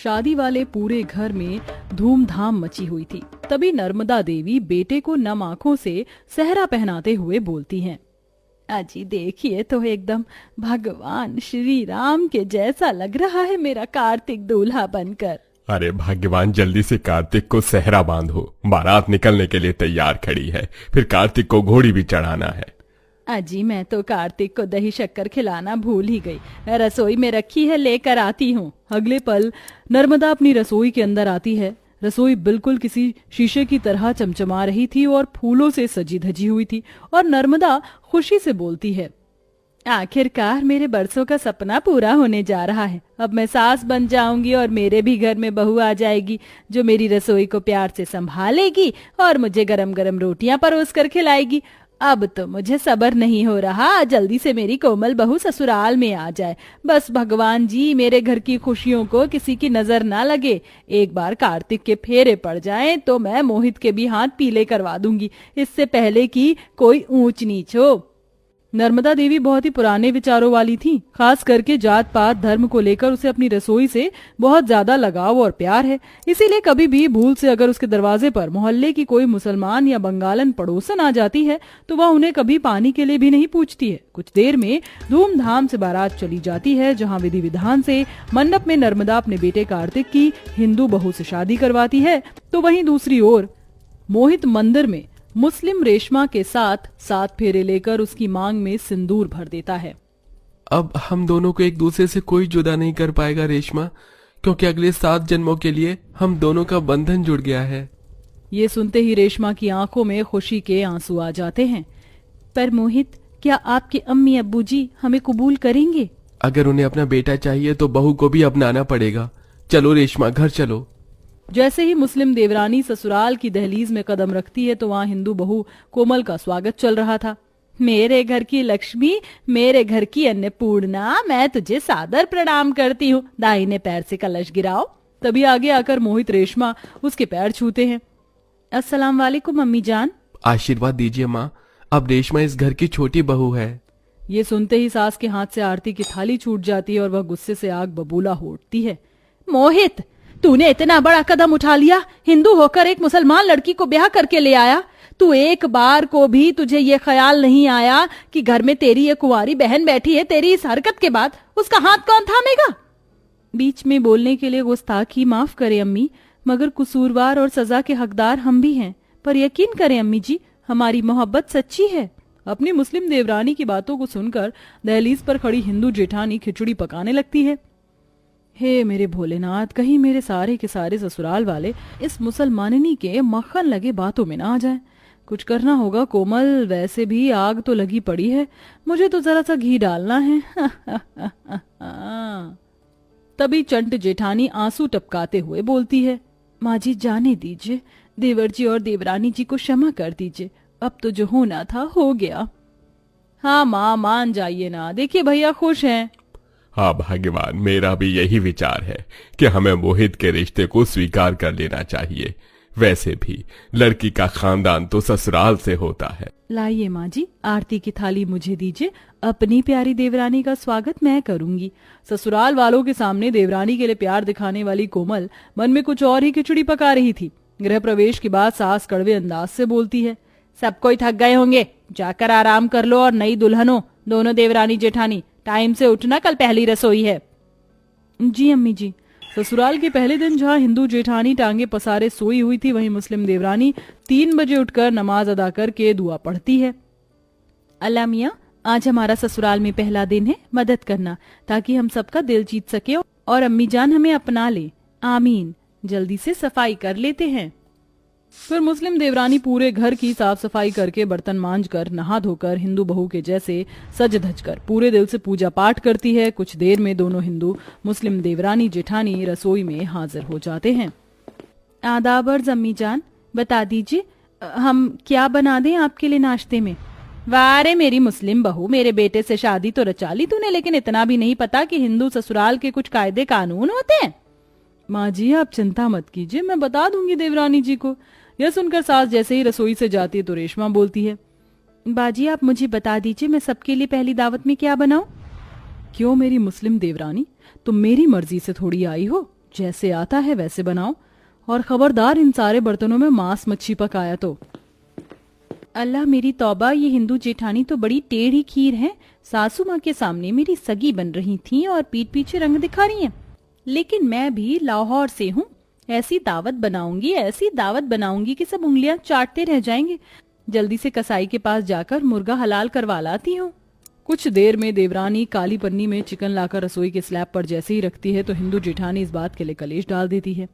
शादी वाले पूरे घर में धूमधाम मची हुई थी। तभी नर्मदा देवी बेटे को नम आंखों से सेहरा पहनाते हुए बोलती हैं, अजी देखिए तो एकदम भगवान श्री राम के जैसा लग रहा है मेरा कार्तिक दूल्हा बनकर। अरे भाग्यवान, जल्दी से कार्तिक को सेहरा बांधो, बारात निकलने के लिए तैयार खड़ी है, फिर कार्तिक को घोड़ी भी चढ़ाना है। अजी मैं तो कार्तिक को दही शक्कर खिलाना भूल ही गई, रसोई में रखी है, लेकर आती हूँ। अगले पल नर्मदा अपनी रसोई के अंदर आती है। रसोई बिल्कुल किसी शीशे की तरह चमचमा रही थी और फूलों से सजी धजी हुई थी। और नर्मदा खुशी से बोलती है, आखिरकार मेरे बरसों का सपना पूरा होने जा रहा है। अब मैं सास बन जाऊंगी और मेरे भी घर में बहू आ जाएगी जो मेरी रसोई को प्यार से संभालेगी और मुझे गरम गरम रोटियां परोस कर खिलाएगी। अब तो मुझे सब्र नहीं हो रहा, जल्दी से मेरी कोमल बहू ससुराल में आ जाए। बस भगवान जी मेरे घर की खुशियों को किसी की नजर ना लगे। एक बार कार्तिक के फेरे पड़ जाएं तो मैं मोहित के भी हाथ पीले करवा दूंगी, इससे पहले कि कोई ऊंच नीच हो। नर्मदा देवी बहुत ही पुराने विचारों वाली थी। खास करके जात पात धर्म को लेकर उसे अपनी रसोई से बहुत ज्यादा लगाव और प्यार है। इसीलिए कभी भी भूल से अगर उसके दरवाजे पर मोहल्ले की कोई मुसलमान या बंगालन पड़ोसन आ जाती है तो वह उन्हें कभी पानी के लिए भी नहीं पूछती है। कुछ देर में धूमधाम से बारात चली जाती है, जहाँ विधि विधान से मंडप में नर्मदा अपने बेटे कार्तिक की हिंदू बहू से शादी करवाती है, तो वहीं दूसरी ओर मोहित मंदिर में मुस्लिम रेशमा के साथ 7 फेरे लेकर उसकी मांग में सिंदूर भर देता है। अब हम दोनों को एक दूसरे से कोई जुदा नहीं कर पाएगा रेशमा, क्योंकि अगले 7 जन्मों के लिए हम दोनों का बंधन जुड़ गया है। ये सुनते ही रेशमा की आंखों में खुशी के आंसू आ जाते हैं। पर मोहित, क्या आपके अम्मी अब्बू जी हमें कबूल करेंगे? अगर उन्हें अपना बेटा चाहिए तो बहू को भी अपनाना पड़ेगा। चलो रेशमा, घर चलो। जैसे ही मुस्लिम देवरानी ससुराल की दहलीज में कदम रखती है तो वहाँ हिंदू बहू कोमल का स्वागत चल रहा था। मेरे घर की लक्ष्मी, मेरे घर की अन्नपूर्णा, मैं तुझे सादर प्रणाम करती हूँ। दाहिने पैर से कलश गिराओ। तभी आगे आकर मोहित रेशमा उसके पैर छूते हैं। अस्सलाम वालेकुम अम्मी जान। आशीर्वाद दीजिए माँ, अब रेशमा इस घर की छोटी बहू है। ये सुनते ही सास के हाथ से आरती की थाली छूट जाती है और वह गुस्से से आग बबूला हो उठती है। मोहित, तूने इतना बड़ा कदम उठा लिया, हिंदू होकर एक मुसलमान लड़की को ब्याह करके ले आया। तू एक बार को भी तुझे ये ख्याल नहीं आया कि घर में तेरी ये कुंवारी बहन बैठी है, तेरी इस हरकत के बाद उसका हाथ कौन थामेगा? बीच में बोलने के लिए गुस्ताखी माफ करे अम्मी, मगर कसूरवार और सजा के हकदार हम भी हैं। पर यकीन करें अम्मी जी, हमारी मोहब्बत सच्ची है। अपनी मुस्लिम देवरानी की बातों को सुनकर दहलीज पर खड़ी हिंदू जेठानी खिचड़ी पकाने लगती है। हे मेरे भोलेनाथ, कहीं मेरे सारे के सारे ससुराल वाले इस मुसलमाननी के मक्खन लगे बातों में ना आ जाए। कुछ करना होगा कोमल, वैसे भी आग तो लगी पड़ी है, मुझे तो जरा सा घी डालना है। तभी चंट जेठानी आंसू टपकाते हुए बोलती है, माँ जी जाने दीजिए, देवर जी और देवरानी जी को क्षमा कर दीजिए। अब तो जो होना था हो गया। हाँ माँ, मान जाइए ना, देखिए भैया खुश हैं। हाँ भाग्यवान, मेरा भी यही विचार है कि हमें मोहित के रिश्ते को स्वीकार कर लेना चाहिए। वैसे भी लड़की का खानदान तो ससुराल से होता है। लाइए माँ जी, आरती की थाली मुझे दीजिए, अपनी प्यारी देवरानी का स्वागत मैं करूंगी। ससुराल वालों के सामने देवरानी के लिए प्यार दिखाने वाली कोमल मन में कुछ और ही खिचड़ी पका रही थी। गृह प्रवेश के बाद सास कड़वे अंदाज से बोलती है, सब कोई थक गए होंगे, जाकर आराम कर लो। और नई दुल्हनों, दोनों देवरानी जेठानी टाइम से उठना, कल पहली रसोई है। जी अम्मी जी। ससुराल के पहले दिन जहाँ हिंदू जेठानी टांगे पसारे सोई हुई थी, वहीं मुस्लिम देवरानी 3 बजे उठकर नमाज अदा करके दुआ पढ़ती है। अल्लाह मियाँ, आज हमारा ससुराल में पहला दिन है, मदद करना ताकि हम सबका दिल जीत सके और अम्मी जान हमें अपना ले। आमीन। जल्दी से सफाई कर लेते हैं। फिर मुस्लिम देवरानी पूरे घर की साफ सफाई करके बर्तन मांज कर नहा धोकर हिंदू बहू के जैसे सज धज कर पूरे दिल से पूजा पाठ करती है। कुछ देर में दोनों हिंदू मुस्लिम देवरानी जेठानी रसोई में हाजिर हो जाते हैं। आदाब अर्ज़ अम्मी जान, बता दीजिए हम क्या बना दें आपके लिए नाश्ते में? वारे मेरी मुस्लिम बहू, मेरे बेटे से शादी तो रचा ली तूने, लेकिन इतना भी नहीं पता कि हिंदू ससुराल के कुछ कायदे कानून होते हैं। माँ जी आप चिंता मत कीजिए, मैं बता दूंगी देवरानी जी को। यह सुनकर सास जैसे ही रसोई से जाती है तो रेशमा बोलती है, बाजी आप मुझे बता दीजिए मैं सबके लिए पहली दावत में क्या बनाऊं? क्यों मेरी मुस्लिम देवरानी, तुम मेरी मर्जी से थोड़ी आई हो? जैसे आता है वैसे बनाओ, और खबरदार इन सारे बर्तनों में मांस मच्छी पकाया तो। अल्लाह मेरी तौबा, ये हिंदू जेठानी तो बड़ी टेढ़ी खीर है। सासू माँ के सामने मेरी सगी बन रही थी और पीठ पीछे रंग दिखा रही हैं। लेकिन मैं भी लाहौर से हूँ, ऐसी दावत बनाऊंगी कि सब उंगलियां चाटते रह जाएंगे। जल्दी से कसाई के पास जाकर मुर्गा हलाल करवा लाती हूँ। कुछ देर में देवरानी काली पन्नी में चिकन लाकर रसोई के स्लैब पर जैसे ही रखती है तो हिंदू जेठानी इस बात के लिए कलेश डाल देती है।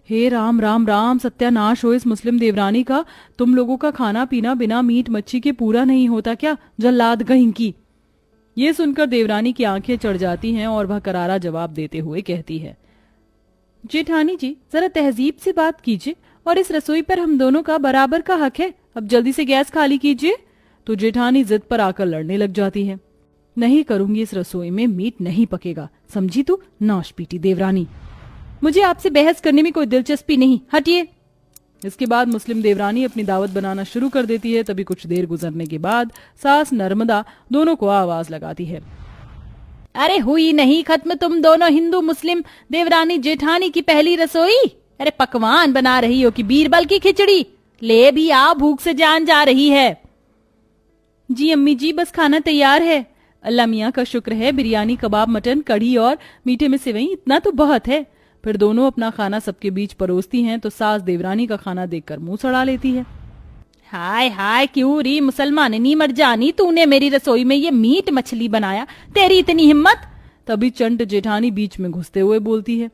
हे राम राम राम, सत्यानाश हो इस मुस्लिम देवरानी का। तुम लोगों का खाना पीना बिना मीट मच्छी के पूरा नहीं होता क्या, जल्लाद कहीं की। ये सुनकर देवरानी की आंखें चढ़ जाती हैं और वह करारा जवाब देते हुए कहती है, जेठानी जी जरा तहजीब से बात कीजिए, और इस रसोई पर हम दोनों का बराबर का हक है। अब जल्दी से गैस खाली कीजिए। तो जेठानी जिद पर आकर लड़ने लग जाती है। नहीं करूंगी, इस रसोई में मीट नहीं पकेगा, समझी तू नाशपीटी देवरानी। मुझे आपसे बहस करने में कोई दिलचस्पी नहीं, हटिए। इसके बाद मुस्लिम देवरानी अपनी दावत बनाना शुरू कर देती है। तभी कुछ देर गुजरने के बाद सास नर्मदा दोनों को आवाज लगाती है, अरे हुई नहीं खत्म तुम दोनों हिंदू मुस्लिम देवरानी जेठानी की पहली रसोई? अरे पकवान बना रही हो कि बीरबल की खिचड़ी? ले भी आओ, भूख से जान जा रही है। जी अम्मी जी, बस खाना तैयार है। अल्लाह मियाँ का शुक्र है, बिरयानी कबाब मटन कढ़ी और मीठे में सेवई, इतना तो बहुत है। फिर दोनों अपना खाना सबके बीच परोसती हैं तो सास देवरानी का खाना देखकर मुंह सड़ा लेती है। हाय हाय, क्यों री मुसलमाननी मर जानी, तूने मेरी रसोई में ये मीट मछली बनाया, तेरी इतनी हिम्मत? तभी चंट जेठानी बीच में घुसते हुए बोलती है,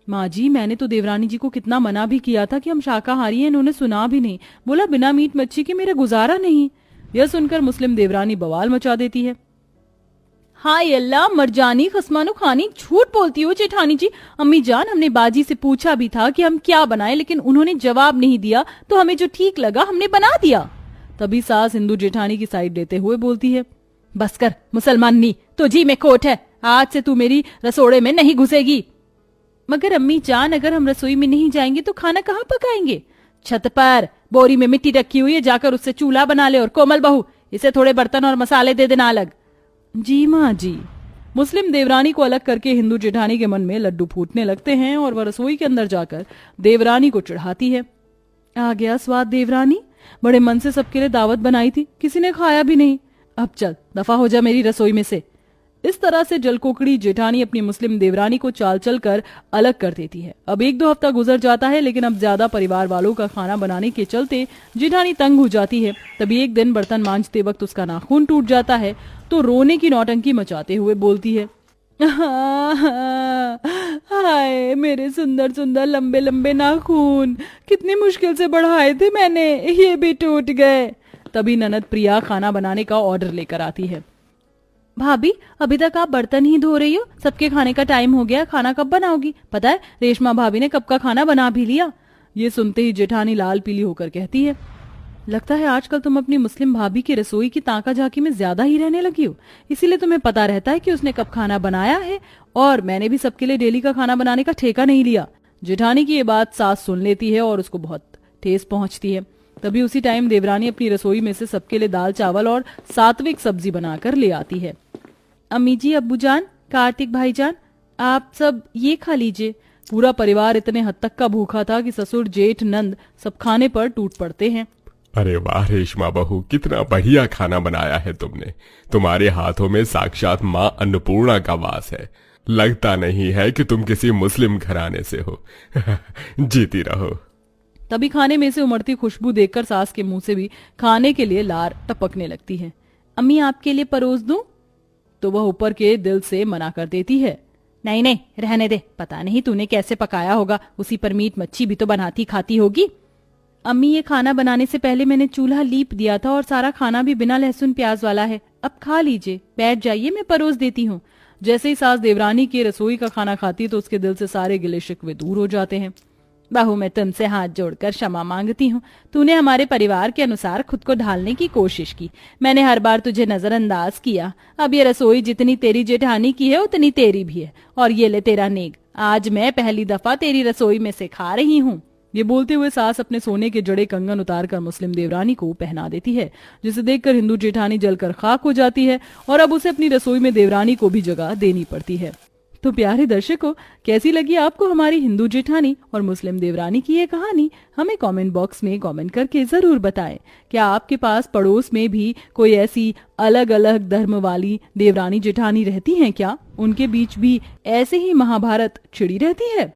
माँ जी मैंने तो देवरानी जी को कितना मना भी किया था कि हम शाकाहारी हैं, इन्होंने सुना भी नहीं। बोला बिना मीट मच्छी के मेरा गुजारा नहीं। यह सुनकर मुस्लिम देवरानी बवाल मचा देती है। हाय अल्लाह, मरजानी खसमानो खानी, झूठ बोलती हो जेठानी जी। अम्मी जान, हमने बाजी से पूछा भी था कि हम क्या बनाएं, लेकिन उन्होंने जवाब नहीं दिया, तो हमें जो ठीक लगा हमने बना दिया। तभी सास हिंदू जेठानी की साइड लेते हुए बोलती है, बस कर मुसलमानी, तुझी में खोट है, आज से तू मेरी रसोड़े में नहीं घुसेगी। मगर अम्मी जान, अगर हम रसोई में नहीं जाएंगे तो खाना कहाँ पकाएंगे? छत पर बोरी में मिट्टी रखी हुई है, जाकर उससे चूल्हा बना ले। और कोमल बहू, इसे थोड़े बर्तन और मसाले दे देना अलग। जी माँ जी। मुस्लिम देवरानी को अलग करके हिंदू जेठानी के मन में लड्डू फूटने लगते हैं और वह रसोई के अंदर जाकर देवरानी को चिढ़ाती है। आ गया स्वाद देवरानी, बड़े मन से सबके लिए दावत बनाई थी, किसी ने खाया भी नहीं। अब चल दफा हो जा मेरी रसोई में से। इस तरह से जलकोकड़ी जेठानी अपनी मुस्लिम देवरानी को चाल चल कर अलग कर देती है। अब 1-2 हफ्ता गुजर जाता है, लेकिन अब ज्यादा परिवार वालों का खाना बनाने के चलते जेठानी तंग हो जाती है। तभी एक दिन बर्तन मांजते वक्त उसका नाखून टूट जाता है तो रोने की नौटंकी मचाते हुए बोलती है, हाय मेरे सुंदर सुंदर लंबे लंबे नाखून, कितनी मुश्किल से बढ़ाए थे मैंने, ये भी टूट गए। तभी ननद प्रिया खाना बनाने का ऑर्डर लेकर आती है। भाभी अभी तक आप बर्तन ही धो रही हो, सबके खाने का टाइम हो गया, खाना कब बनाओगी? पता है रेशमा भाभी ने कब का खाना बना भी लिया। ये सुनते ही जेठानी लाल पीली होकर कहती है, लगता है आजकल तुम अपनी मुस्लिम भाभी की रसोई की ताका झाकी में ज्यादा ही रहने लगी हो, इसीलिए तुम्हें पता रहता है कि उसने कब खाना बनाया है, और मैंने भी सबके लिए डेली का खाना बनाने का ठेका नहीं लिया। जेठानी की ये बात सास सुन लेती है और उसको बहुत ठेस पहुंचती है। तभी उसी टाइम देवरानी अपनी रसोई में से सबके लिए दाल चावल और सात्विक सब्जी बनाकर ले आती है। अम्मी जी, अब्बू जान, कार्तिक भाईजान, आप सब ये खा लीजिए। पूरा परिवार इतने हद तक का भूखा था कि ससुर जेठ नंद सब खाने पर टूट पड़ते हैं। अरे वाह रेशमा बहू, कितना बढ़िया खाना बनाया है तुमने। तुम्हारे हाथों में साक्षात माँ अन्नपूर्णा का वास है। लगता नहीं है कि तुम किसी मुस्लिम घराने से हो। जीती रहो। तभी खाने में से उमड़ती खुशबू देखकर सास के मुंह से भी खाने के लिए लार टपकने लगती है। अम्मी आपके लिए परोस दूं? तो वह ऊपर के दिल से मना कर देती है। नहीं नहीं रहने दे, पता नहीं तूने कैसे पकाया होगा, उसी पर मीट मच्छी भी तो बनाती खाती होगी। अम्मी ये खाना बनाने से पहले मैंने चूल्हा लीप दिया था और सारा खाना भी बिना लहसुन प्याज वाला है, अब खा लीजिए, बैठ जाइए, मैं परोस देती हूँ। जैसे ही सास देवरानी की रसोई का खाना खाती तो उसके दिल से सारे गिले शिकवे दूर हो जाते हैं। बहू, मैं तुमसे हाथ जोड़कर क्षमा मांगती हूँ, तूने हमारे परिवार के अनुसार खुद को ढालने की कोशिश की, मैंने हर बार तुझे नजरअंदाज किया। अब ये रसोई जितनी तेरी जेठानी की है उतनी तेरी भी है, और ये ले तेरा नेग, आज मैं पहली दफा तेरी रसोई में से खा रही हूँ। ये बोलते हुए सास अपने सोने के जड़े कंगन उतारकर मुस्लिम देवरानी को पहना देती है, जिसे देखकर हिंदू जेठानी जलकर खाक हो जाती है और अब उसे अपनी रसोई में देवरानी को भी जगह देनी पड़ती है। तो प्यारे दर्शकों, कैसी लगी आपको हमारी हिंदू जेठानी और मुस्लिम देवरानी की ये कहानी? हमें कमेंट बॉक्स में कमेंट करके जरूर बताएं। क्या आपके पास पड़ोस में भी कोई ऐसी अलग अलग धर्म वाली देवरानी जेठानी रहती हैं क्या? उनके बीच भी ऐसे ही महाभारत छिड़ी रहती है?